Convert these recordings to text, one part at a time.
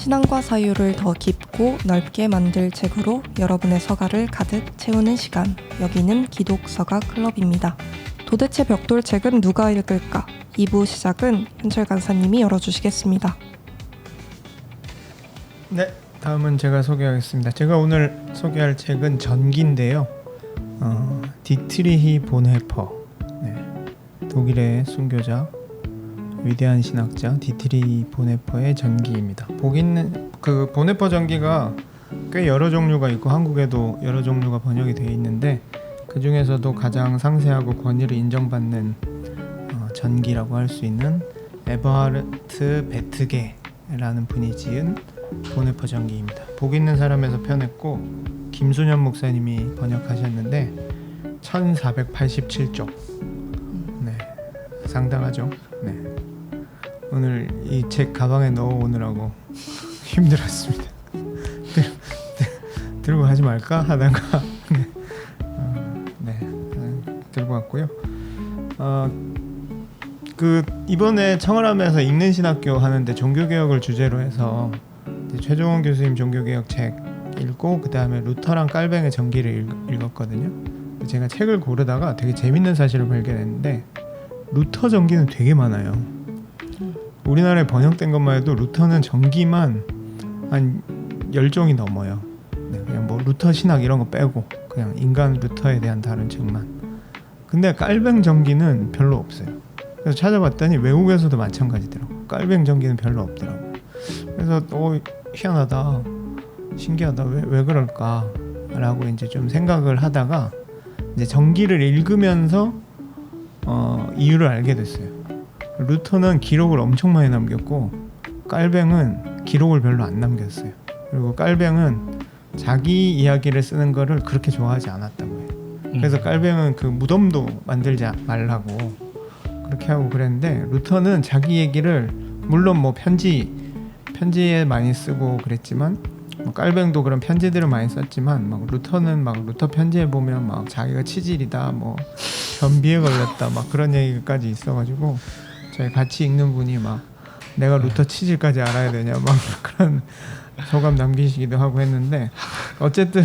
신앙과 사유를 더 깊고 넓게 만들 책으로 여러분의 서가를 가득 채우는 시간. 여기는 기독서가 클럽입니다. 도대체 벽돌 책은 누가 읽을까? 2부 시작은 현철 간사님이 열어주시겠습니다. 네, 다음은 제가 소개하겠습니다. 제가 오늘 소개할 책은 전기인데요. 디트리히 본헤퍼, 독일의 순교자, 위대한 신학자 디트리히 본헤퍼의 전기입니다. 보기는 그 본헤퍼 전기가 꽤 여러 종류가 있고 한국에도 여러 종류가 번역이 되어 있는데 그 중에서도 가장 상세하고 권위를 인정받는 전기라고 할 수 있는 에버하르트 베트게라는 분이 지은 본헤퍼 전기입니다. 복 있는 사람에서 펴냈고 김수년 목사님이 번역하셨는데 1487쪽. 네, 상당하죠. 네, 오늘 이 책 가방에 넣어오느라고 힘들었습니다. 들고 가지 말까 하다가 들고 왔고요. 그 이번에 청월함에서 읽는 신학교 하는데 종교개혁을 주제로 해서 최종원 교수님 종교개혁 책 읽고 그 다음에 루터랑 깔뱅의 전기를 읽었거든요. 제가 책을 고르다가 되게 재밌는 사실을 발견했는데 루터 전기는 되게 많아요. 우리나라에 번역된 것만 해도 루터는 전기만 한 10종이 넘어요. 그냥 뭐 루터 신학 이런 거 빼고 그냥 인간 루터에 대한 다른 책만. 근데 깔뱅 전기는 별로 없어요. 그래서 찾아봤더니 외국에서도 마찬가지더라고. 깔뱅 전기는 별로 없더라고. 그래서 희한하다, 신기하다, 왜 그럴까라고 이제 좀 생각을 하다가 이제 전기를 읽으면서 이유를 알게 됐어요. 루터는 기록을 엄청 많이 남겼고 깔뱅은 기록을 별로 안 남겼어요. 그리고 깔뱅은 자기 이야기를 쓰는 거를 그렇게 좋아하지 않았다고 해요. 그래서 깔뱅은 그 무덤도 만들지 말라고 그렇게 하고 그랬는데 루터는 자기 얘기를 물론 뭐 편지에 많이 쓰고 그랬지만 깔뱅도 그런 편지들을 많이 썼지만 막 루터는 막 루터 편지에 보면 막 자기가 치질이다, 뭐 변비에 걸렸다, 막 그런 얘기까지 있어가지고 저희 같이 읽는 분이 막 내가 루터 치질까지 알아야 되냐 막 그런 소감 남기시기도 하고 했는데 어쨌든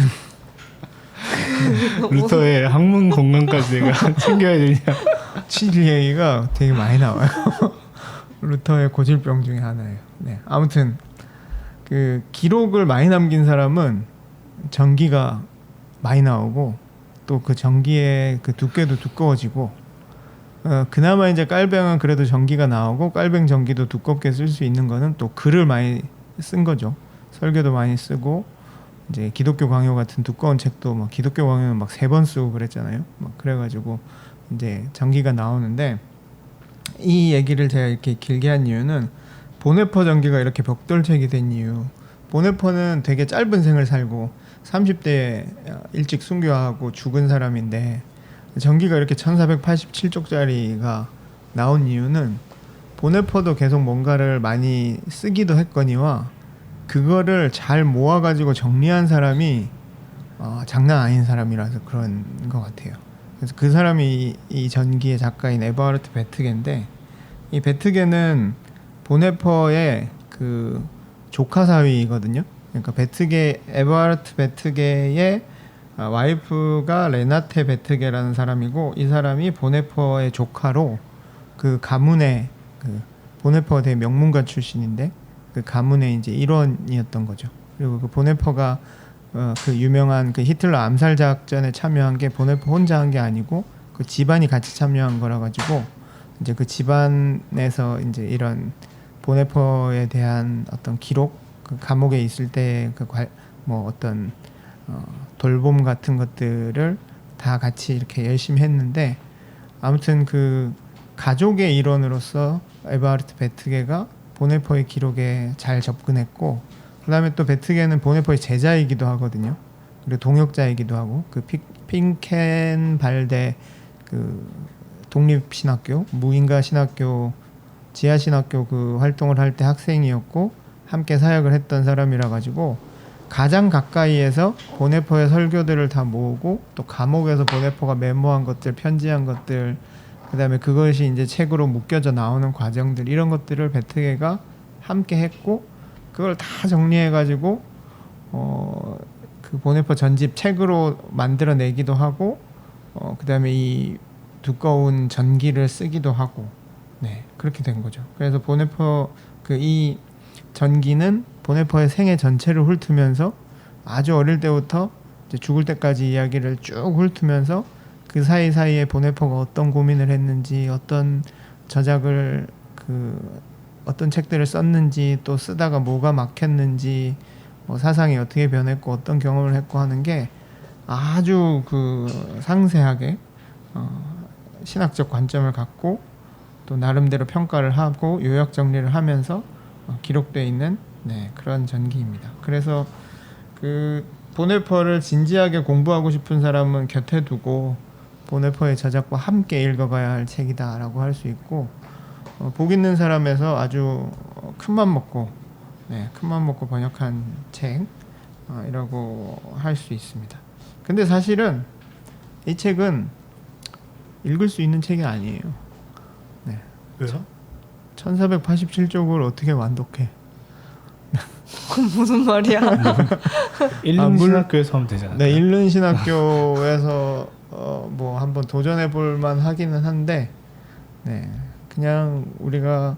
루터의 학문 건강까지 내가 챙겨야 되냐. 치질 얘기가 되게 많이 나와요. 루터의 고질병 중에 하나예요. 네, 아무튼 그 기록을 많이 남긴 사람은 전기가 많이 나오고 또 그 전기의 그 두께도 두꺼워지고 그나마 이제 깔뱅은 그래도 전기가 나오고 깔뱅 전기도 두껍게 쓸 수 있는 거는 또 글을 많이 쓴 거죠. 설교도 많이 쓰고 이제 기독교 강요 같은 두꺼운 책도 막 기독교 강요는 막 3번 쓰고 그랬잖아요. 막 그래가지고 이제 전기가 나오는데 이 얘기를 제가 이렇게 길게 한 이유는 본헤퍼 전기가 이렇게 벽돌책이 된 이유. 본헤퍼는 되게 짧은 생을 살고 30대에 일찍 순교하고 죽은 사람인데 전기가 이렇게 1487쪽짜리가 나온 이유는 본헤퍼도 계속 뭔가를 많이 쓰기도 했거니와 그거를 잘 모아가지고 정리한 사람이 장난 아닌 사람이라서 그런 것 같아요. 그래서 그 사람이 이 전기의 작가인 에버하르트 베트게인데 이 베트게는 본헤퍼의 그 조카 사위거든요. 그러니까 에버하르트 베트게의 와이프가 레나테 베트게라는 사람이고 이 사람이 본헤퍼의 조카로 그 가문의 그 본헤퍼가 되게 명문가 출신인데 그 가문의 이제 일원이었던 거죠. 그리고 그 본헤퍼가 그 유명한 그 히틀러 암살 작전에 참여한 게 본헤퍼 혼자 한 게 아니고 그 집안이 같이 참여한 거라 가지고 이제 그 집안에서 이제 이런 본헤퍼에 대한 어떤 기록, 그 감옥에 있을 때 그 뭐 어떤 돌봄 같은 것들을 다 같이 이렇게 열심히 했는데 아무튼 그 가족의 일원으로서 에버하르트 베트게가 본헤퍼의 기록에 잘 접근했고 그 다음에 또 베트게는 본헤퍼의 제자이기도 하거든요. 그리고 동역자이기도 하고 그 핑켄발데 그 독립신학교, 무인가 신학교, 지하신학교 그 활동을 할 때 학생이었고 함께 사역을 했던 사람이라 가지고 가장 가까이에서 본헤퍼의 설교들을 다 모으고 또 감옥에서 본헤퍼가 메모한 것들, 편지한 것들, 그 다음에 그것이 이제 책으로 묶여져 나오는 과정들 이런 것들을 베트게가 함께 했고 그걸 다 정리해가지고 그 보네포 전집 책으로 만들어내기도 하고 그다음에 이 두꺼운 전기를 쓰기도 하고 네 그렇게 된 거죠. 그래서 보네포 이 전기는 보네포의 생애 전체를 훑으면서 아주 어릴 때부터 이제 죽을 때까지 이야기를 쭉 훑으면서 그 사이사이에 보네포가 어떤 고민을 했는지 어떤 저작을 어떤 책들을 썼는지 또 쓰다가 뭐가 막혔는지 뭐 사상이 어떻게 변했고 어떤 경험을 했고 하는 게 아주 상세하게 신학적 관점을 갖고 또 나름대로 평가를 하고 요약 정리를 하면서 기록되어 있는 그런 전기입니다. 그래서 보네포를 진지하게 공부하고 싶은 사람은 곁에 두고 보네포의 저작과 함께 읽어가야 할 책이다라고 할 수 있고 복 있는 사람에서 아주 큰맘 먹고 번역한 책이라고 할 수 있습니다. 근데 사실은 이 책은 읽을 수 있는 책이 아니에요. 네. 왜요? 1487쪽을 어떻게 완독해? 그건 무슨 말이야? 일륜 신학교에서 하면 되잖아요. 네, 일륜 신학교에서 뭐 한번 도전해 볼 만하기는 한데, 네, 그냥 우리가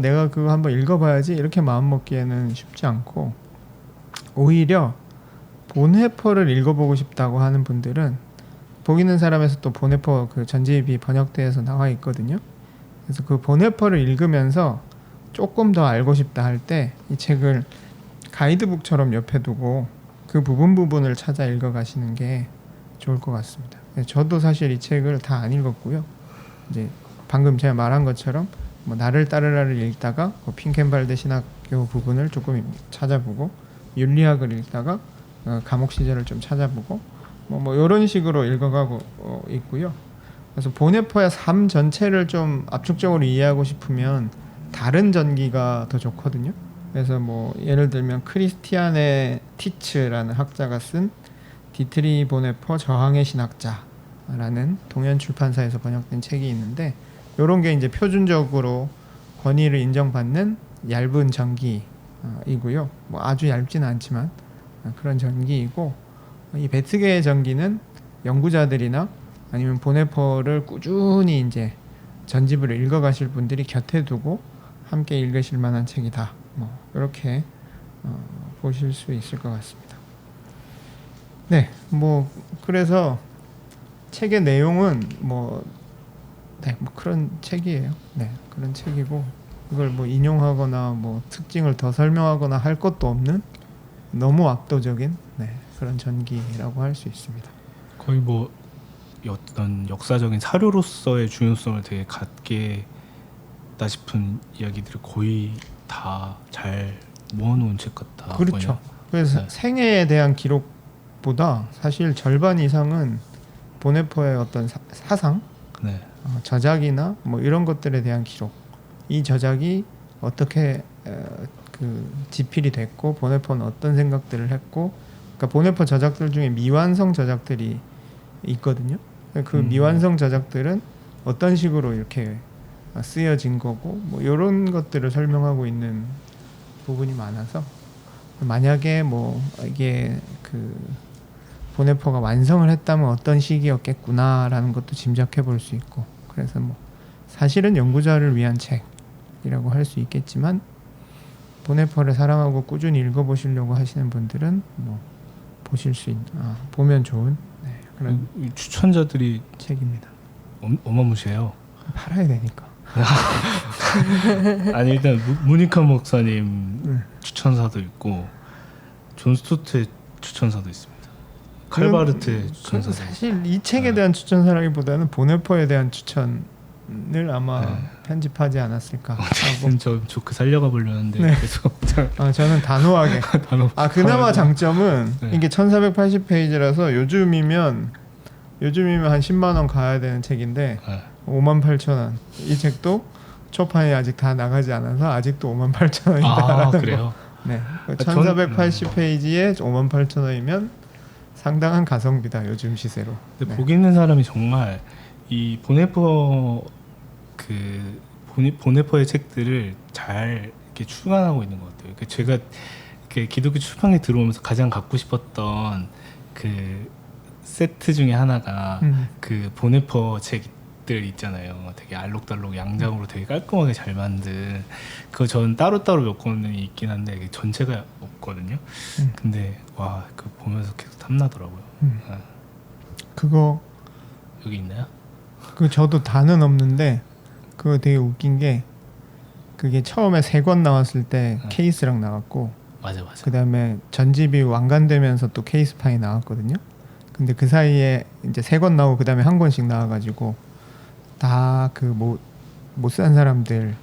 내가 그거 한번 읽어봐야지 이렇게 마음 먹기에는 쉽지 않고 오히려 보네포를 읽어보고 싶다고 하는 분들은 복 있는 사람에서 또 보네포 전집이 번역돼서 나와 있거든요. 그래서 그 보네포를 읽으면서 조금 더 알고 싶다 할 때 이 책을 가이드북처럼 옆에 두고 그 부분을 찾아 읽어 가시는 게 좋을 것 같습니다. 저도 사실 이 책을 다 안 읽었고요. 이제 방금 제가 말한 것처럼 뭐 나를 따르라를 읽다가 핑켄발드 신학교 부분을 조금 찾아보고 윤리학을 읽다가 감옥 시절을 좀 찾아보고 뭐 이런 식으로 읽어가고 있고요. 그래서 보네포의 삶 전체를 좀 압축적으로 이해하고 싶으면 다른 전기가 더 좋거든요. 그래서 뭐 예를 들면 크리스티안의 티츠라는 학자가 쓴 디트리 보네포 저항의 신학자라는 동현 출판사에서 번역된 책이 있는데 이런 게 이제 표준적으로 권위를 인정받는 얇은 전기이고요. 뭐 아주 얇지는 않지만 그런 전기이고 이 베트게의 전기는 연구자들이나 아니면 보네포를 꾸준히 이제 전집을 읽어가실 분들이 곁에 두고 함께 읽으실 만한 책이다. 뭐 이렇게 보실 수 있을 것 같습니다. 네, 뭐 그래서 책의 내용은 뭐 그런 책이에요. 네, 그런 책이고 이걸 뭐 인용하거나 뭐 특징을 더 설명하거나 할 것도 없는 너무 압도적인 그런 전기라고 할 수 있습니다. 거의 뭐 어떤 역사적인 사료로서의 중요성을 되게 갖겠다 싶은 이야기들을 거의 다 잘 모아놓은 책 같아. 그렇죠. 그래서 생애에 대한 기록보다 사실 절반 이상은 보네포의 어떤 사상, 저작이나 뭐 이런 것들에 대한 기록. 이 저작이 어떻게 지필이 됐고 보네포는 어떤 생각들을 했고, 그러니까 보네포 저작들 중에 미완성 저작들이 있거든요. 그 미완성 저작들은 어떤 식으로 이렇게 쓰여진 거고 뭐 이런 것들을 설명하고 있는 부분이 많아서 만약에 뭐 이게 보네포가 완성을 했다면 어떤 시기였겠구나라는 것도 짐작해 볼 수 있고, 그래서 뭐 사실은 연구자를 위한 책이라고 할 수 있겠지만 보네포를 사랑하고 꾸준히 읽어보시려고 하시는 분들은 뭐 보면 좋은 그런 추천자들이 책입니다. 어마무시해요. 팔아야 되니까. 아니 일단 모니카 목사님 추천사도 있고 존 스토트의 추천사도 있습니다. 칼바르트의 추천사도 사실 이 책에 대한 추천사라기보다는 보네포에 대한 추천을 아마 편집하지 않았을까 하고. 저 조크 살려가 보려는데 계속 저는 단호하게 그나마 장점은 이게 1480페이지라서 요즘이면 한 10만 원 가야 되는 책인데 58,000원. 이 책도 초판이 아직 다 나가지 않아서 아직도 58,000원이다라는 그래요? 네. 1480페이지에 58,000원이면 상당한 가성비다 요즘 시세로. 근데 복 있는 사람이 정말 이 보네포의 책들을 잘 이렇게 출간하고 있는 것 같아요. 그 제가 이렇게 기독교 출판에 들어오면서 가장 갖고 싶었던 그 세트 중에 하나가 그 보네퍼 책들 있잖아요. 되게 알록달록 양장으로 되게 깔끔하게 잘 만든 그거 저는 따로따로 몇 권이 있긴 한데 이게 전체가 없거든요. 근데 와 그 보면서 계속 탐나더라고요. 네. 그거 여기 있나요? 그 저도 다는 없는데 그거 되게 웃긴 게 그게 처음에 3권 나왔을 때 케이스랑 나왔고 맞아. 그 다음에 전집이 완간되면서 또 케이스판이 나왔거든요. 근데 그 사이에 이제 3권 나오고 그 다음에 1권씩 나와가지고 다 그 못 산 사람들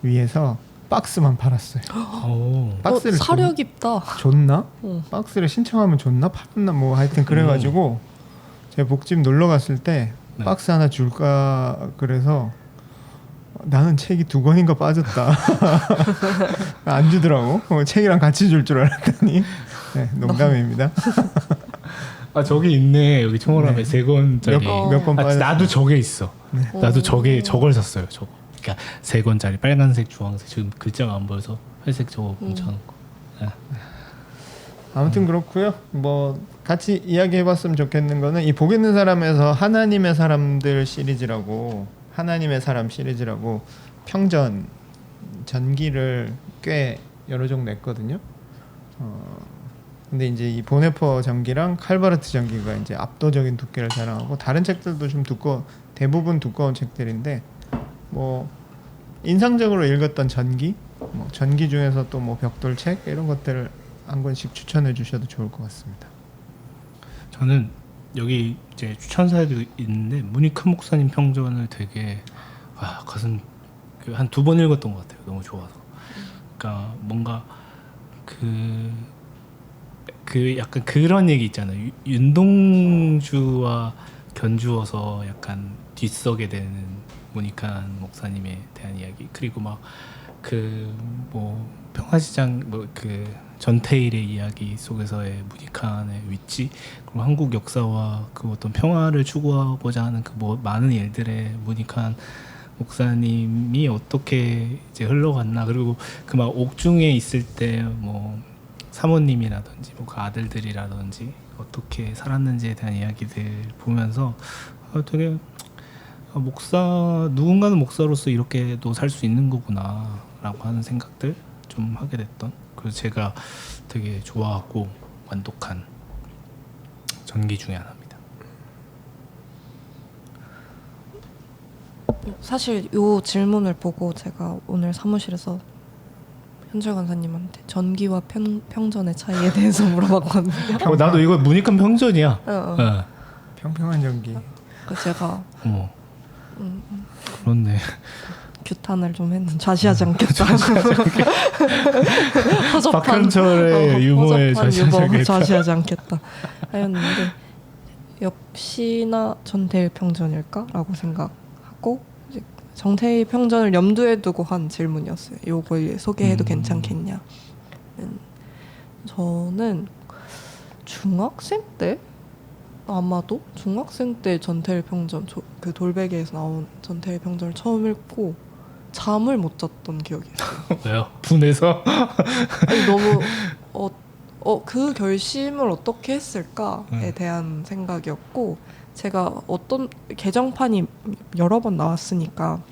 위해서 박스만 팔았어요. 오. 박스를 사려 깊다. 줬나? 어. 박스를 신청하면 줬나? 팔았나? 뭐 하여튼 그래가지고 제가 복집 놀러 갔을 때 네. 박스 하나 줄까 그래서 나는 책이 2권인가 빠졌다. 안 주더라고. 책이랑 같이 줄 줄 알았더니 네, 농담입니다. 아 저기 있네. 여기 청월함에 네. 3권짜리. 몇 권 아, 빠졌어. 나도 저게 있어. 네. 나도 저걸 샀어요. 저거. 그러니까 3권짜리 빨간색, 주황색. 지금 글자가 안 보여서 회색 저거 뭉쳐놓고. 네. 아무튼 그렇고요. 뭐 같이 이야기해봤으면 좋겠는 거는 이 복 있는 사람에서 하나님의 사람들 시리즈라고 하나님의 사람 시리즈라고 평전 전기를 꽤 여러 종 냈거든요. 근데 이제 이 보네퍼 전기랑 칼바르트 전기가 이제 압도적인 두께를 자랑하고 다른 책들도 좀 대부분 두꺼운 책들인데 뭐 인상적으로 읽었던 전기, 뭐 전기 중에서 또 뭐 벽돌책 이런 것들을 한 권씩 추천해 주셔도 좋을 것 같습니다. 저는 여기 이제 추천사에도 있는데 문익환 목사님 평전을 되게 가슴 한 2번 읽었던 것 같아요. 너무 좋아서. 그러니까 뭔가 그 약간 그런 얘기 있잖아요. 윤동주와 견주어서 약간 뒷서게 되는 문익환 목사님에 대한 이야기. 그리고 막 그 뭐 평화시장 뭐 그 전태일의 이야기 속에서의 문익환의 위치, 그리고 한국 역사와 그 어떤 평화를 추구하고자 하는 그 뭐 많은 일들의 문익환 목사님이 어떻게 이제 흘러갔나. 그리고 그 막 옥중에 있을 때 뭐 사모님이라든지 뭐 그 아들들이라든지 어떻게 살았는지에 대한 이야기들 보면서 되게 누군가는 목사로서 이렇게도 살 수 있는 거구나라고 하는 생각들 좀 하게 됐던, 그래서 제가 되게 좋아하고 만독한 전기 중에 하나입니다. 사실 요 질문을 보고 제가 오늘 사무실에서 현철 간사님한테 전기와 평전의 차이에 대해서 물어봤거든요. 나도 이거 문익환 평전이야. 네. 평평한 전기. 제가 그렇네. 규탄을 좀 했는데 자시하지 않겠다. 허접한 박현철의 유머에 자시하지 않겠다 하였는데 역시나 전태일 평전일까라고 생각하고 이제 정태일 평전을 염두에 두고 한 질문이었어요. 요걸 소개해도 괜찮겠냐. 저는 중학생 때 아마도 중학생 때 전태일 평전 그 돌베개에서 나온 전태일 평전을 처음 읽고 잠을 못 잤던 기억이 있어요. 왜요? 분해서? 아니, 너무 그 결심을 어떻게 했을까에 대한 생각이었고, 제가 어떤 개정판이 여러 번 나왔으니까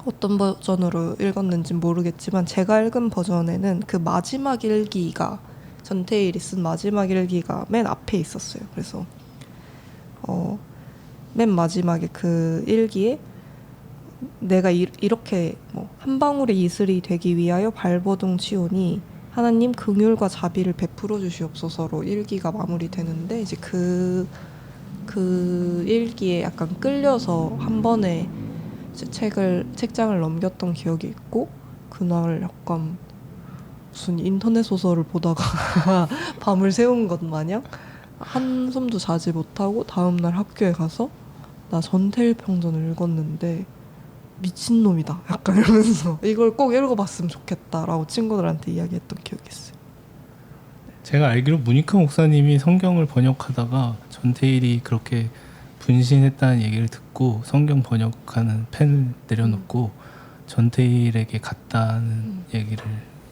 어떤 버전으로 읽었는지는 모르겠지만 제가 읽은 버전에는 그 마지막 일기가 전태일이 쓴 마지막 일기가 맨 앞에 있었어요. 그래서 맨 마지막에 그 일기에 내가 이렇게 뭐 한 방울의 이슬이 되기 위하여 발버둥 치오니 하나님 긍휼과 자비를 베풀어 주시옵소서로 일기가 마무리되는데, 이제 그 일기에 약간 끌려서 한 번에 이제 책장을 넘겼던 기억이 있고, 그날 약간 무슨 인터넷 소설을 보다가 밤을 새운 것 마냥 한숨도 자지 못하고 다음날 학교에 가서 나 전태일 평전을 읽었는데 미친놈이다 약간 이러면서 이걸 꼭 읽어봤으면 좋겠다라고 친구들한테 이야기했던 기억이 있어요. 제가 알기로 문익환 목사님이 성경을 번역하다가 전태일이 그렇게 분신했다는 얘기를 듣고 성경 번역하는 펜을 내려놓고 전태일에게 갔다는 얘기를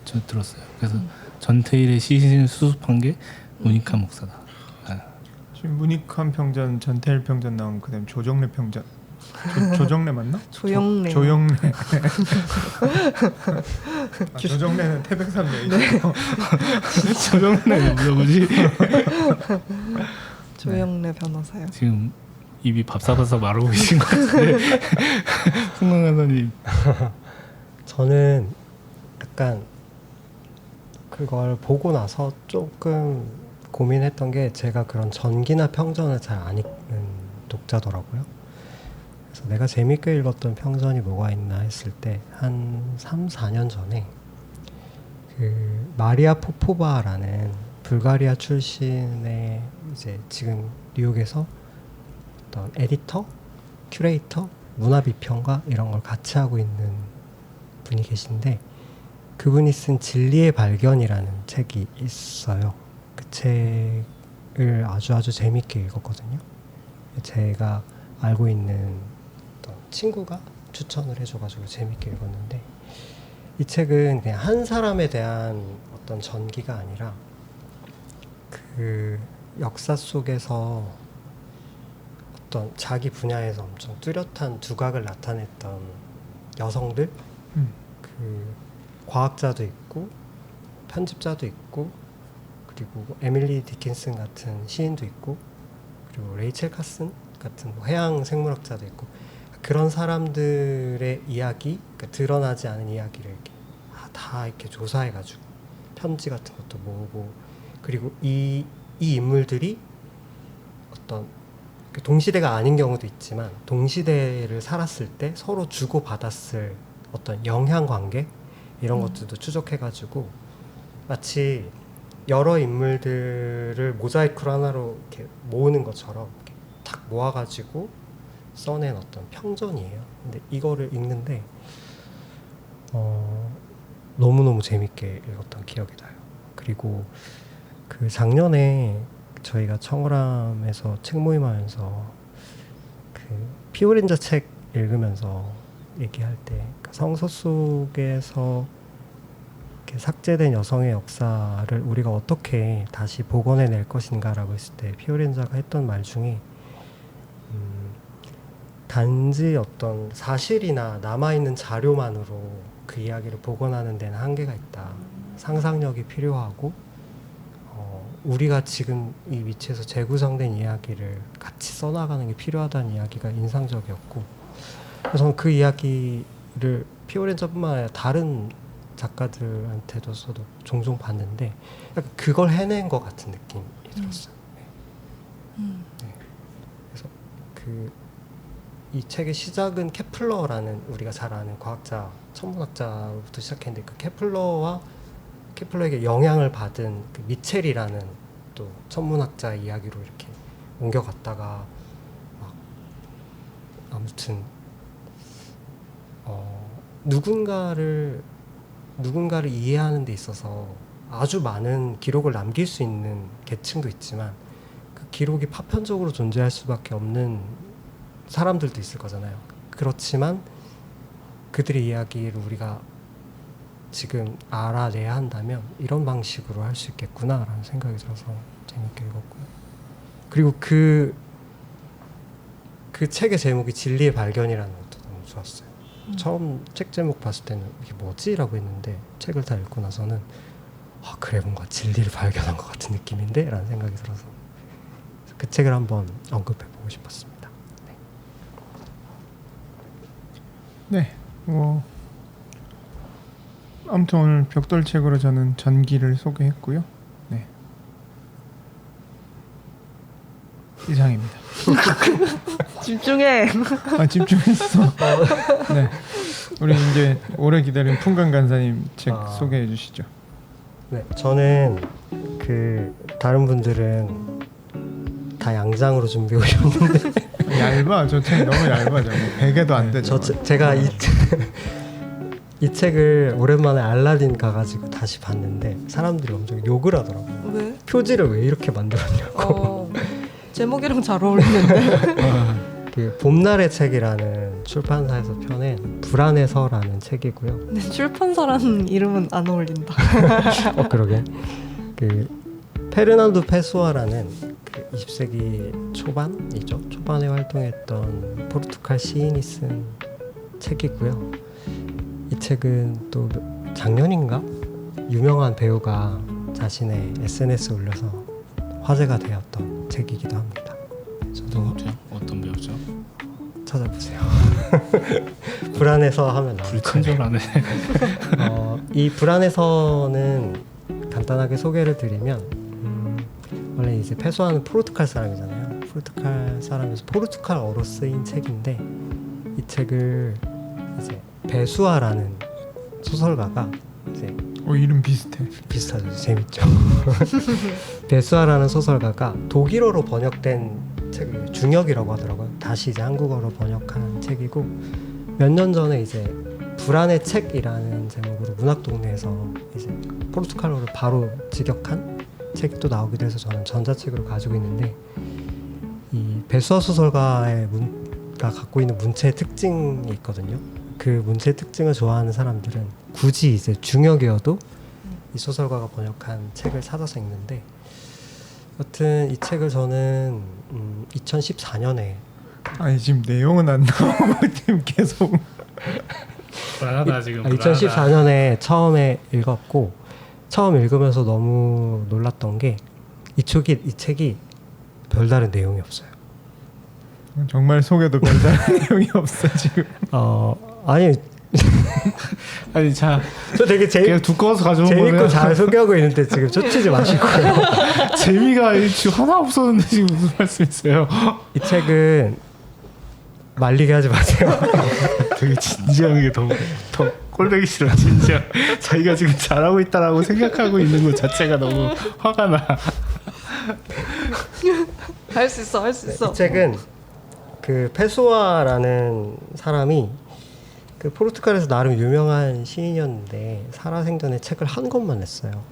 저 들었어요. 그래서 전태일의 시신을 수습한 게 문익환 목사다. 지금 문익환 평전, 전태일 평전 나온 그다음 조정래 평전. 조정래 맞나? 조영래. 조영래. 조정래는 태백산맥이죠. 네. 조정래 누구지? 조영래 변호사요. 지금 입이 밥사바사 마르고 계신 것 같은데 풍광 간사님. 저는 약간 그걸 보고 나서 조금 고민했던 게 제가 그런 전기나 평전을 잘 안 읽는 독자더라고요. 그래서 내가 재밌게 읽었던 평전이 뭐가 있나 했을 때 한 3, 4년 전에 그 마리아 포포바라는 불가리아 출신의 이제 지금 뉴욕에서 어떤 에디터, 큐레이터, 문화비평가 이런 걸 같이 하고 있는 분이 계신데 그분이 쓴 진리의 발견이라는 책이 있어요. 그 책을 아주 재밌게 읽었거든요. 제가 알고 있는 어떤 친구가 추천을 해줘가지고 재밌게 읽었는데 이 책은 그냥 한 사람에 대한 어떤 전기가 아니라 그 역사 속에서 어떤 자기 분야에서 엄청 뚜렷한 두각을 나타냈던 여성들, 그 과학자도 있고 편집자도 있고 그리고 에밀리 디킨슨 같은 시인도 있고 그리고 레이첼 카슨 같은 뭐 해양 생물학자도 있고 그런 사람들의 이야기, 그러니까 드러나지 않은 이야기를 이렇게 다 이렇게 조사해가지고 편지 같은 것도 모으고 그리고 이 인물들이 어떤 동시대가 아닌 경우도 있지만 동시대를 살았을 때 서로 주고받았을 어떤 영향관계 이런 것들도 추적해가지고 마치 여러 인물들을 모자이크로 하나로 이렇게 모으는 것처럼 이렇게 탁 모아가지고 써낸 어떤 평전이에요. 근데 이거를 읽는데 너무너무 재밌게 읽었던 기억이 나요. 그리고 그 작년에 저희가 청어람에서 책 모임하면서 그 피오렌자 책 읽으면서 얘기할 때 그러니까 성서 속에서 이렇게 삭제된 여성의 역사를 우리가 어떻게 다시 복원해낼 것인가라고 했을 때 피오렌자가 했던 말 중에 단지 어떤 사실이나 남아있는 자료만으로 그 이야기를 복원하는 데는 한계가 있다. 상상력이 필요하고 우리가 지금 이 위치에서 재구성된 이야기를 같이 써나가는 게 필요하다는 이야기가 인상적이었고 그래서 저는 그 이야기를 피오렌자뿐만 아니라 다른 작가들한테도 저도 종종 봤는데 약간 그걸 해낸 것 같은 느낌이 들었어요. 네. 그래서 이 책의 시작은 케플러라는 우리가 잘 아는 과학자, 천문학자부터 시작했는데 그 케플러에게 영향을 받은 그 미첼이라는 또 천문학자 이야기로 이렇게 옮겨갔다가 막 아무튼 누군가를 이해하는 데 있어서 아주 많은 기록을 남길 수 있는 계층도 있지만 그 기록이 파편적으로 존재할 수밖에 없는 사람들도 있을 거잖아요. 그렇지만 그들의 이야기를 우리가 지금 알아내야 한다면 이런 방식으로 할 수 있겠구나라는 생각이 들어서 재밌게 읽었고요. 그리고 그 책의 제목이 진리의 발견이라는 것도 너무 좋았어요. 처음 책 제목 봤을 때는 이게 뭐지? 라고 했는데 책을 다 읽고 나서는 그래 뭔가 진리를 발견한 것 같은 느낌인데? 라는 생각이 들어서 그 책을 한번 언급해보고 싶었습니다. 네, 아무튼 오늘 벽돌책으로 저는 전기를 소개했고요. 네, 이상입니다. 집중해. 집중했어. 네, 우리 이제 오래 기다린 풍광 간사님 책 소개해 주시죠. 네, 저는 다른 분들은 다 양장으로 준비해 오셨는데 얇아, 저 책 너무 얇아, 저거 100에도 안 돼. 제가 이 책을 오랜만에 알라딘 가가지고 다시 봤는데 사람들이 엄청 욕을 하더라고요. 왜? 표지를 왜 이렇게 만들었냐고. 제목이랑 잘 어울리는데. 그 봄날의 책이라는 출판사에서 펴낸 불안해서라는 책이고요. 근데 출판사라는 이름은 안 어울린다. 그러게. 그 페르난도 페소아라는 그 20세기 초반이죠. 초반에 활동했던 포르투갈 시인이 쓴 책이고요. 이 책은 또 작년인가 유명한 배우가 자신의 SNS에 올려서 화제가 되었던 책이기도 합니다. 저도 누구죠? 어떤 배우죠? 찾아보세요. 불안해서 하면 나올 거예요. 불친절하네. 이 불안해서는 간단하게 소개를 드리면 원래 이제 페소아는 포르투갈 사람이잖아요. 포르투갈 사람에서 포르투갈어로 쓰인 책인데 이 책을 이제 베수아라는 소설가가 이제 이름 비슷해. 비슷하죠. 재밌죠. 베수아라는 소설가가 독일어로 번역된 책, 중역이라고 하더라고요. 다시 이제 한국어로 번역한 책이고 몇 년 전에 이제 불안의 책이라는 제목으로 문학동네에서 이제 포르투갈어를 바로 직역한 책이 또 나오기도 해서 저는 전자책으로 가지고 있는데 이 베수아 소설가의 가 갖고 있는 문체의 특징이 있거든요. 그 문체의 특징을 좋아하는 사람들은 굳이 이제 중역이어도 이 소설가가 번역한 책을 찾아서 읽는데 여튼 이 책을 저는 2014년에 아니 지금 내용은 안 나오고 지금 계속 불안하다 지금. 2014년에 처음에 읽었고 처음 읽으면서 너무 놀랐던 게 이 책이 별다른 내용이 없어요. 정말 속에도 별다른 내용이 없어 지금. 아니 아니 자, 저 되게 그냥 두꺼워서 가져온 재밌고 거면 잘 소개하고 있는데 지금 쫓지 마시고요. 재미가 지금 하나 없었는데 지금 무슨 말씀이세요? 이 책은 말리게 하지 마세요. 되게 진지한 게 더 꼴보기 싫어. 진짜 자기가 지금 잘하고 있다라고 생각하고 있는 것 자체가 너무 화가 나. 할 수 있어, 할 수 있어. 이 책은 그 페소아라는 사람이 그 포르투갈에서 나름 유명한 시인이었는데 살아생전에 책을 한 권만 냈어요.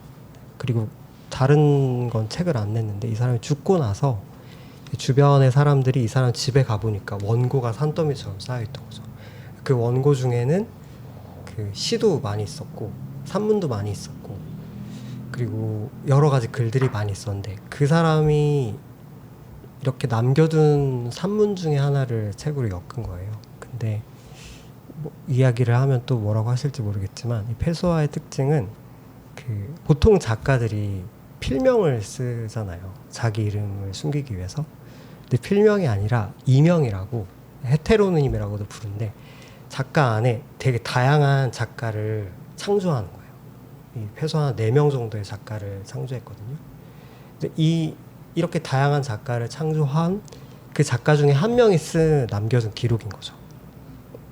그리고 다른 건 책을 안 냈는데 이 사람이 죽고 나서 주변의 사람들이 이 사람 집에 가보니까 원고가 산더미처럼 쌓여있던 거죠. 그 원고 중에는 그 시도 많이 있었고 산문도 많이 있었고 그리고 여러 가지 글들이 많이 있었는데 그 사람이 이렇게 남겨둔 산문 중에 하나를 책으로 엮은 거예요. 근데 뭐 이야기를 하면 또 뭐라고 하실지 모르겠지만 이 페소아의 특징은 그 보통 작가들이 필명을 쓰잖아요. 자기 이름을 숨기기 위해서. 근데 필명이 아니라 이명이라고 헤테로님이라고도 부르는데 작가 안에 되게 다양한 작가를 창조하는 거예요. 이 페소아 4명 정도의 작가를 창조했거든요. 근데 이렇게 다양한 작가를 창조한 그 작가 중에 한 명이 남겨둔 기록인 거죠.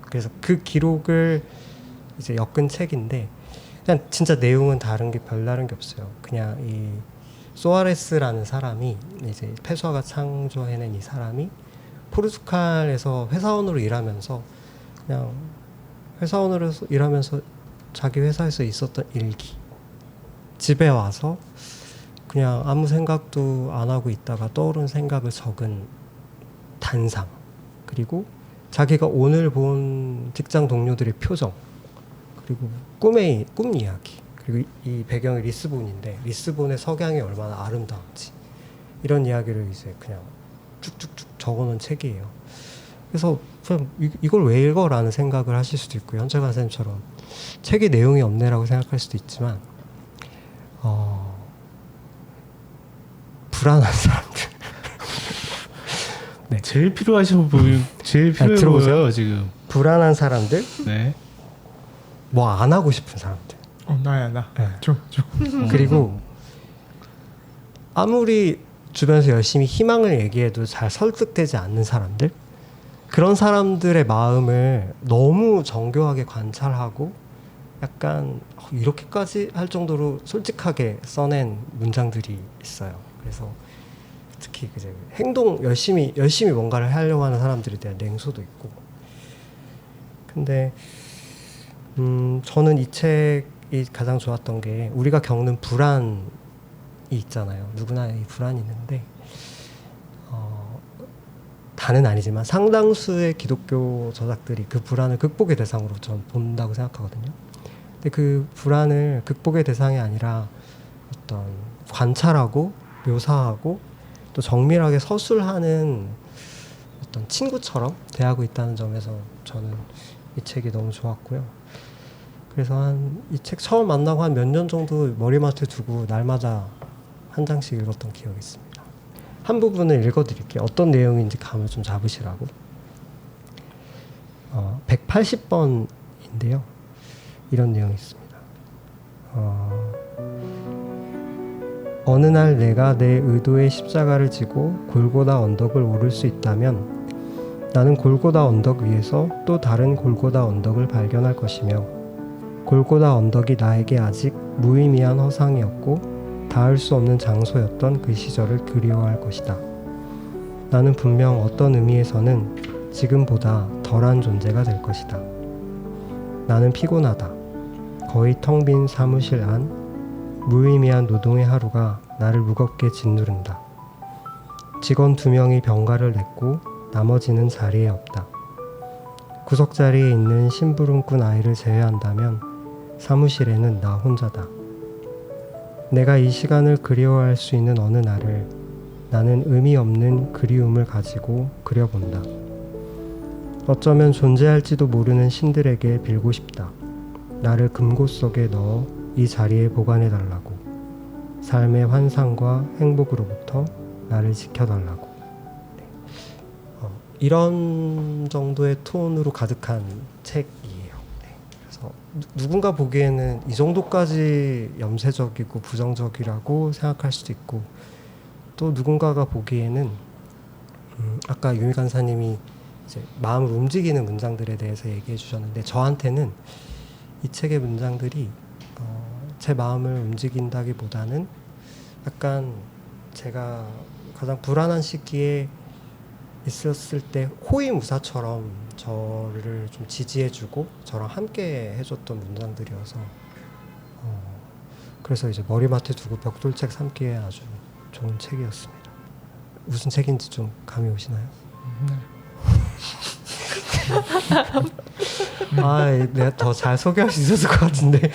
그래서 그 기록을 이제 엮은 책인데 그냥 진짜 내용은 별다른 게 없어요. 그냥 이 소아레스라는 사람이 이제 페소아가 창조해낸 이 사람이 포르투갈에서 회사원으로 일하면서 그냥 회사원으로 일하면서 자기 회사에서 있었던 일기 집에 와서 그냥 아무 생각도 안 하고 있다가 떠오른 생각을 적은 단상 그리고 자기가 오늘 본 직장 동료들의 표정 그리고 꿈 이야기 그리고 이 배경이 리스본인데 리스본의 석양이 얼마나 아름다운지 이런 이야기를 이제 그냥 쭉쭉쭉 적어놓은 책이에요. 그래서 그냥 이걸 왜 읽어라는 생각을 하실 수도 있고요. 현철 선생님처럼 책에 내용이 없네라고 생각할 수도 있지만 불안한 사람들 네, 제일 필요하신 부분 제일 필요해 들어보세요. 보여요 지금. 불안한 사람들 네. 뭐 안 하고 싶은 사람들 나야 나. 네. 줘. 그리고 아무리 주변에서 열심히 희망을 얘기해도 잘 설득되지 않는 사람들 그런 사람들의 마음을 너무 정교하게 관찰하고 약간 이렇게까지 할 정도로 솔직하게 써낸 문장들이 있어요. 그래서 특히 이제 열심히 뭔가를 하려고 하는 사람들에 대한 냉소도 있고 근데 저는 이 책이 가장 좋았던 게 우리가 겪는 불안이 있잖아요. 누구나 이 불안이 있는데 다는 아니지만 상당수의 기독교 저작들이 그 불안을 극복의 대상으로 전 본다고 생각하거든요. 근데 그 불안을 극복의 대상이 아니라 어떤 관찰하고 묘사하고 또 정밀하게 서술하는 어떤 친구처럼 대하고 있다는 점에서 저는 이 책이 너무 좋았고요. 그래서 이 책 처음 만나고 한 몇 년 정도 머리맡에 두고 날마다 한 장씩 읽었던 기억이 있습니다. 한 부분을 읽어드릴게요. 어떤 내용인지 감을 좀 잡으시라고. 180번인데요. 이런 내용이 있습니다. 어느 날 내가 내 의도의 십자가를 지고 골고다 언덕을 오를 수 있다면 나는 골고다 언덕 위에서 또 다른 골고다 언덕을 발견할 것이며 골고다 언덕이 나에게 아직 무의미한 허상이었고 닿을 수 없는 장소였던 그 시절을 그리워할 것이다. 나는 분명 어떤 의미에서는 지금보다 덜한 존재가 될 것이다. 나는 피곤하다. 거의 텅 빈 사무실 안 무의미한 노동의 하루가 나를 무겁게 짓누른다. 직원 2명이 병가를 냈고 나머지는 자리에 없다. 구석자리에 있는 심부름꾼 아이를 제외한다면 사무실에는 나 혼자다. 내가 이 시간을 그리워할 수 있는 어느 날을 나는 의미 없는 그리움을 가지고 그려본다. 어쩌면 존재할지도 모르는 신들에게 빌고 싶다. 나를 금고 속에 넣어 이 자리에 보관해달라고. 삶의 환상과 행복으로부터 나를 지켜달라고. 네. 이런 정도의 톤으로 가득한 책이에요. 네. 그래서 누군가 보기에는 이 정도까지 염세적이고 부정적이라고 생각할 수도 있고 또 누군가가 보기에는 아까 유미 간사님이 이제 마음을 움직이는 문장들에 대해서 얘기해 주셨는데 저한테는 이 책의 문장들이 제 마음을 움직인다기보다는 약간 제가 가장 불안한 시기에 있었을 때 호위무사처럼 저를 좀 지지해주고 저랑 함께 해줬던 문장들이어서 그래서 이제 머리맡에 두고 벽돌책 삼기에 아주 좋은 책이었습니다. 무슨 책인지 좀 감이 오시나요? 아, 내가 더 잘 소개할 수 있었을 것 같은데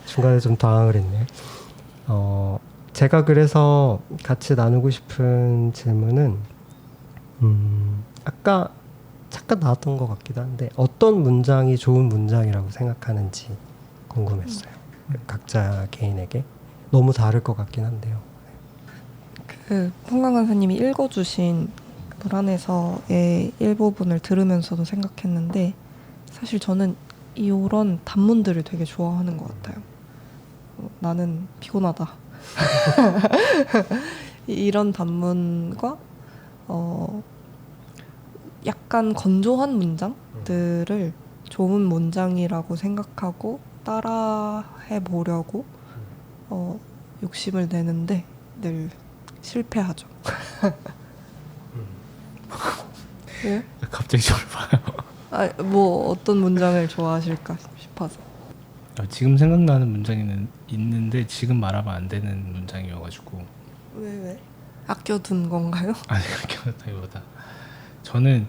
중간에 좀 당황을 했네. 제가 그래서 같이 나누고 싶은 질문은 아까 잠깐 나왔던 것 같기도 한데 어떤 문장이 좋은 문장이라고 생각하는지 궁금했어요. 각자 개인에게 너무 다를 것 같긴 한데요. 그 홍강 간사님이 읽어주신 불안해서의 일부분을 들으면서도 생각했는데 사실 저는 이런 단문들을 되게 좋아하는 것 같아요. 나는 피곤하다. 이런 단문과 약간 건조한 문장들을 좋은 문장이라고 생각하고 따라해 보려고 욕심을 내는데 늘 실패하죠. 왜? 갑자기 저를 봐요. 뭐 어떤 문장을 좋아하실까 싶어서. 지금 생각나는 문장이 있는데 지금 말하면 안 되는 문장이어가지고. 왜? 아껴둔 건가요? 아니 아껴뒀다기보다 저는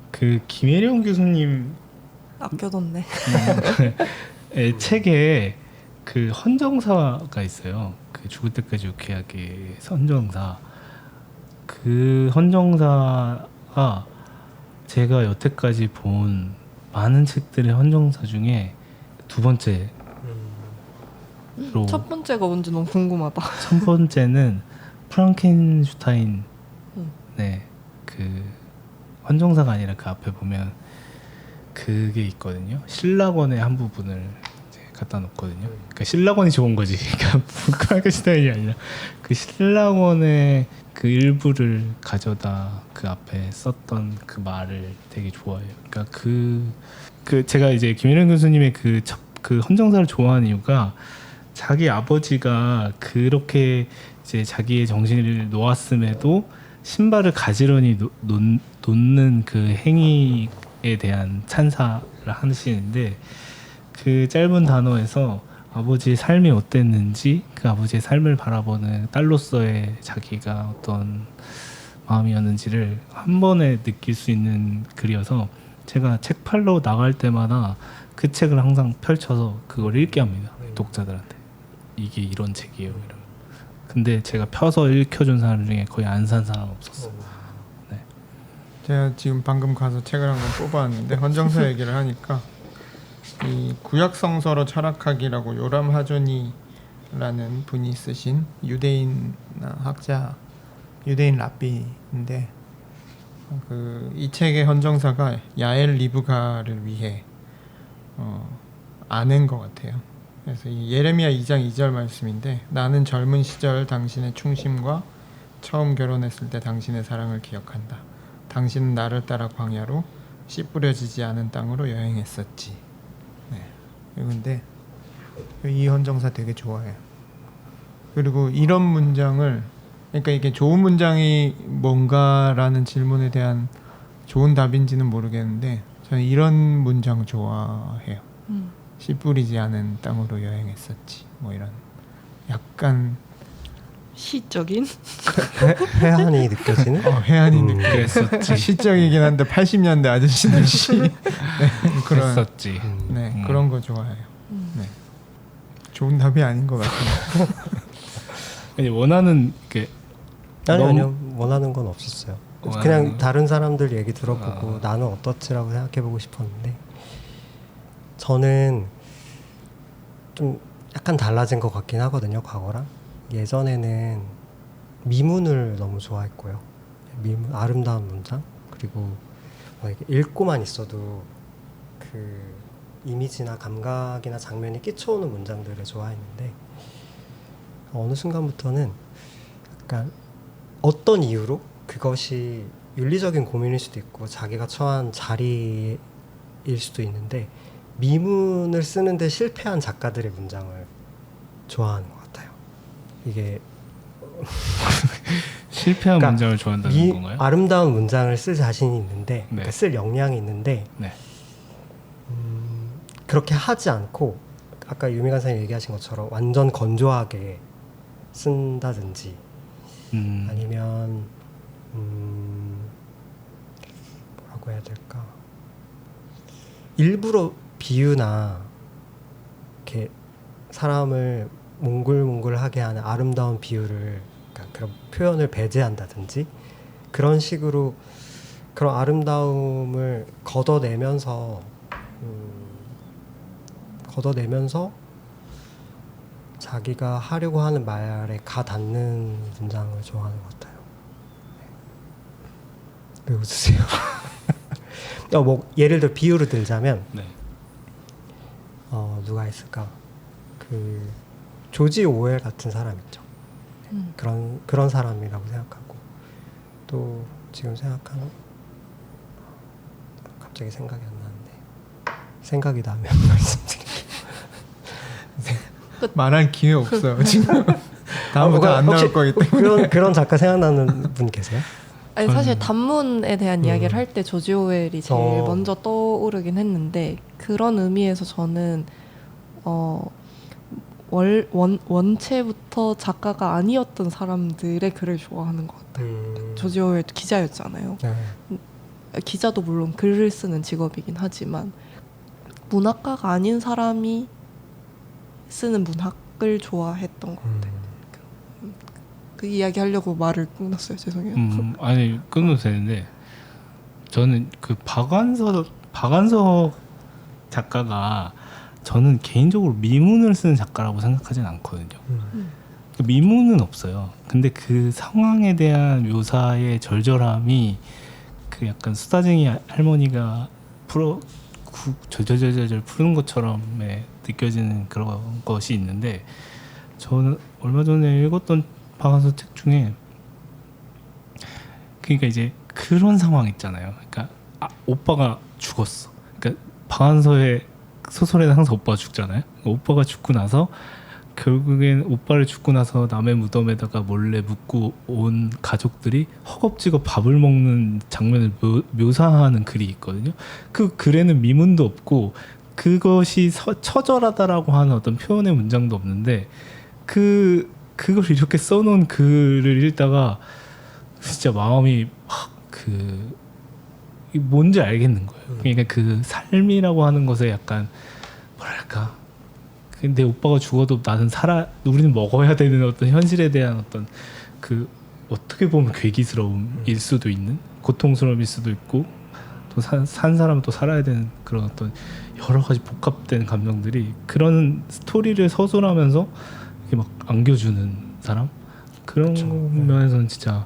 그 김혜령 교수님 아껴뒀네. 책에 그 헌정사가 있어요. 그 죽을 때까지 유쾌하게 헌정사. 그 헌정사가 제가 여태까지 본 많은 책들의 헌정사 중에 두 번째로. 첫 번째가 뭔지 너무 궁금하다. 첫 번째는 프랑켄슈타인. 네, 그 헌정사가 아니라 그 앞에 보면 그게 있거든요. 신라권의 한 부분을 이제 갖다 놓거든요. 그러니까 신라권이 좋은 거지. 그러니까 프랑켄슈타인이 아니라 그 신라권의 그 일부를 가져다 그 앞에 썼던 그 말을 되게 좋아해요. 그러니까 그 제가 이제 김혜령 교수님의 그 헌정사를 좋아하는 이유가 자기 아버지가 그렇게 이제 자기의 정신을 놓았음에도 신발을 가지런히 놓는 그 행위에 대한 찬사를 하시는데 그 짧은 단어에서 아버지의 삶이 어땠는지 그 아버지의 삶을 바라보는 딸로서의 자기가 어떤 마음이었는지를 한 번에 느낄 수 있는 글이어서 제가 책 팔러 나갈 때마다 그 책을 항상 펼쳐서 그걸 읽게 합니다. 독자들한테. 이게 이런 책이에요. 이런. 근데 제가 펴서 읽혀준 사람 중에 거의 안 산 사람 없었어요. 제가 지금 방금 가서 책을 한 권 뽑아왔는데 헌정사 얘기를 하니까 이 구약성서로 철학하기라고 요람 하조니라는 분이 쓰신 유대인 학자, 유대인 랍비인데 이 책의 헌정사가 야엘 리브가를 위해 아는 것 같아요. 그래서 이 예레미야 2장 2절 말씀인데 나는 젊은 시절 당신의 충심과 처음 결혼했을 때 당신의 사랑을 기억한다. 당신은 나를 따라 광야로 씨 뿌려지지 않은 땅으로 여행했었지. 네. 근데 이 헌정사 되게 좋아해요. 그리고 이런 문장을 그러니까 이게 좋은 문장이 뭔가라는 질문에 대한 좋은 답인지는 모르겠는데 저는 이런 문장 좋아해요. 씨 뿌리지 않은 땅으로 여행했었지. 뭐 이런 약간 시적인 회한이 느껴지는? 회한이 느껴. 그랬었지. 시적이긴 한데 80년대 아저씨들 시 네, 그런 그랬었지. 네 그런 거 좋아해요. 네. 좋은 답이 아닌 것 같아요. 아니, 원하는 게 아니요 원하는 건 없었어요. 원하는 그냥 거? 다른 사람들 얘기 들어보고 나는 어떻지라고 생각해보고 싶었는데 저는 좀 약간 달라진 것 같긴 하거든요. 과거랑 예전에는 미문을 너무 좋아했고요. 미문, 아름다운 문장 그리고 뭐 이렇게 읽고만 있어도 그 이미지나 감각이나 장면이 끼쳐오는 문장들을 좋아했는데 어느 순간부터는 약간 어떤 이유로 그것이 윤리적인 고민일 수도 있고 자기가 처한 자리일 수도 있는데 미문을 쓰는데 실패한 작가들의 문장을 좋아하는 것 같아요. 이게 실패한 그러니까 문장을 좋아한다는 건가요? 아름다운 문장을 쓸 자신이 있는데 네. 그러니까 쓸 역량이 있는데 네. 그렇게 하지 않고 아까 유미 간사님 얘기하신 것처럼 완전 건조하게 쓴다든지 아니면 뭐라고 해야 될까 일부러 비유나 이렇게 사람을 몽글몽글하게 하는 아름다운 비유를 그러니까 그런 표현을 배제한다든지 그런 식으로 그런 아름다움을 걷어내면서 자기가 하려고 하는 말에 가닿는 문장을 좋아하는 것 같아요. 왜 웃으세요? 뭐 예를 들어 비유를 들자면 네. 누가 있을까? 그 조지 오웰 같은 사람 있죠. 그런 사람이라고 생각하고 또 지금 생각하는 갑자기 생각이 안 나는데 생각이 나면 말씀드릴게요. 말할 기회 없어요. 지금 다음부터 안 나올 거기 때문에. 그런 작가 생각나는 분 계세요? 아니 사실 단문에 대한 이야기를 할 때 조지 오웰이 제일 어. 먼저 떠오르긴 했는데 그런 의미에서 저는 원체부터 작가가 아니었던 사람들의 글을 좋아하는 것 같아요. 조지 오웰도 기자였잖아요. 네. 기자도 물론 글을 쓰는 직업이긴 하지만 문학가가 아닌 사람이 쓰는 문학을 좋아했던 것 같아요. 그 이야기 하려고 말을 끊었어요. 죄송해요. 아니 끊어도 되는데 저는 그 박완서 작가가 저는 개인적으로 미문을 쓰는 작가라고 생각하진 않거든요. 그 미문은 없어요. 근데 그 상황에 대한 묘사의 절절함이 그 약간 수다쟁이 할머니가 절절절절 푸는 것처럼 느껴지는 그런 것이 있는데 저는 얼마 전에 읽었던 박완서 책 중에 그러니까 이제 그런 상황 있잖아요. 그러니까 오빠가 죽었어. 그러니까 박완서의 소설에는 항상 오빠가 죽잖아요. 오빠가 죽고 나서 결국엔 오빠를 죽고 나서 남의 무덤에다가 몰래 묻고 온 가족들이 허겁지겁 밥을 먹는 장면을 묘사하는 글이 있거든요. 그 글에는 미문도 없고 그것이 처절하다라고 하는 어떤 표현의 문장도 없는데 그걸 이렇게 써놓은 글을 읽다가 진짜 마음이 뭔지 알겠는 거예요. 그러니까 그 삶이라고 하는 것에 약간 뭐랄까. 근데 오빠가 죽어도 나는 우리는 먹어야 되는 어떤 현실에 대한 어떤 그 어떻게 보면 괴기스러움일 수도 있는 고통스러움일 수도 있고 또 산 사람은 또 살아야 되는 그런 어떤 여러 가지 복합된 감정들이 그런 스토리를 서술하면서 이렇게 막 안겨주는 사람 그런 그쵸. 면에서는 진짜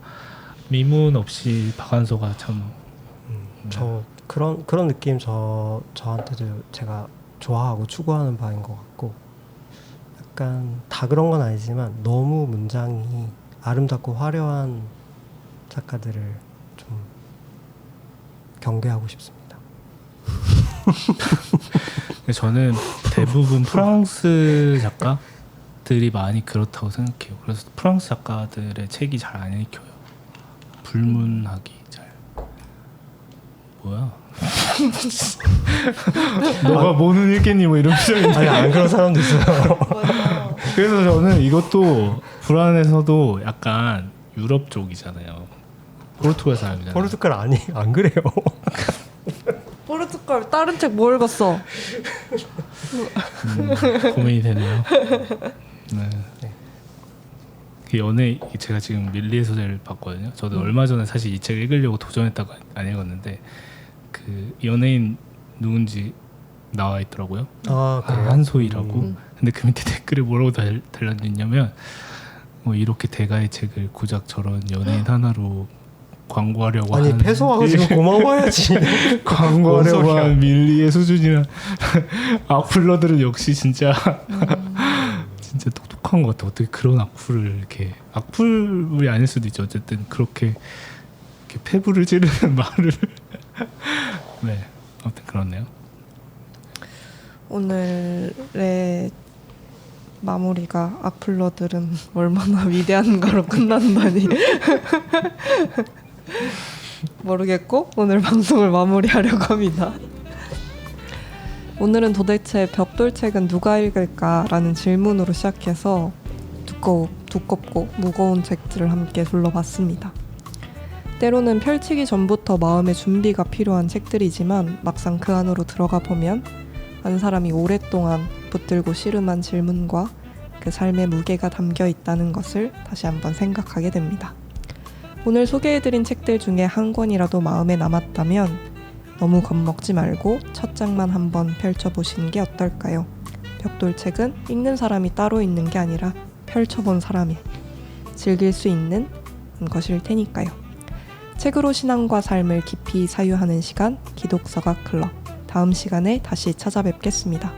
미문 없이 박한서가 참 저 그런 느낌 저한테도 제가 좋아하고 추구하는 바인 것 같고 약간 다 그런 건 아니지만 너무 문장이 아름답고 화려한 작가들을 좀 경계하고 싶습니다. 저는 대부분 프랑스 작가들이 많이 그렇다고 생각해요. 그래서 프랑스 작가들의 책이 잘 안 읽혀요. 불문하기 잘. 뭐야? 너가 뭐는 읽겠니? 뭐 이런 표정인데. 아니 안 그런 사람도 있어요. 그래서 저는 이것도 불안해서도 약간 유럽 쪽이잖아요. 포르투갈 사람이잖아요. 포르투갈 안 그래요. 포르투갈 다른 책 뭐 읽었어? 고민이 되네요. 네. 그 제가 지금 밀리의 소재를 봤거든요. 저도 얼마 전에 사실 이 책 읽으려고 도전했다가 안 읽었는데 그 연예인 누군지 나와 있더라고요. 아 그래요? 한소희라고. 근데 그 밑에 댓글에 뭐라고 달렸냐면 뭐 이렇게 대가의 책을 고작 저런 연예인 하나로 광고하려고 아니 하는 패소와가지고 고마워야지. 광고하려고 뭔 소리야. 한 밀리의 수준이나 악플러들은 역시 진짜 진짜 똑똑한 것 같아. 어떻게 그런 악플을 이렇게 악플이 아닐 수도 있죠. 어쨌든 그렇게 패부를 찌르는 말을 네 아무튼 그렇네요. 오늘의 마무리가 악플러들은 얼마나 위대한가로 끝난다니 모르겠고 오늘 방송을 마무리하려고 합니다. 오늘은 도대체 벽돌책은 누가 읽을까라는 질문으로 시작해서 두껍고 무거운 책들을 함께 둘러봤습니다. 때로는 펼치기 전부터 마음의 준비가 필요한 책들이지만 막상 그 안으로 들어가 보면 한 사람이 오랫동안 붙들고 씨름한 질문과 그 삶의 무게가 담겨 있다는 것을 다시 한번 생각하게 됩니다. 오늘 소개해드린 책들 중에 한 권이라도 마음에 남았다면 너무 겁먹지 말고 첫 장만 한번 펼쳐보시는 게 어떨까요? 벽돌책은 읽는 사람이 따로 있는 게 아니라 펼쳐본 사람이 즐길 수 있는 것일 테니까요. 책으로 신앙과 삶을 깊이 사유하는 시간 기독서가 클럽. 다음 시간에 다시 찾아뵙겠습니다.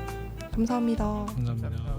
감사합니다. 감사합니다.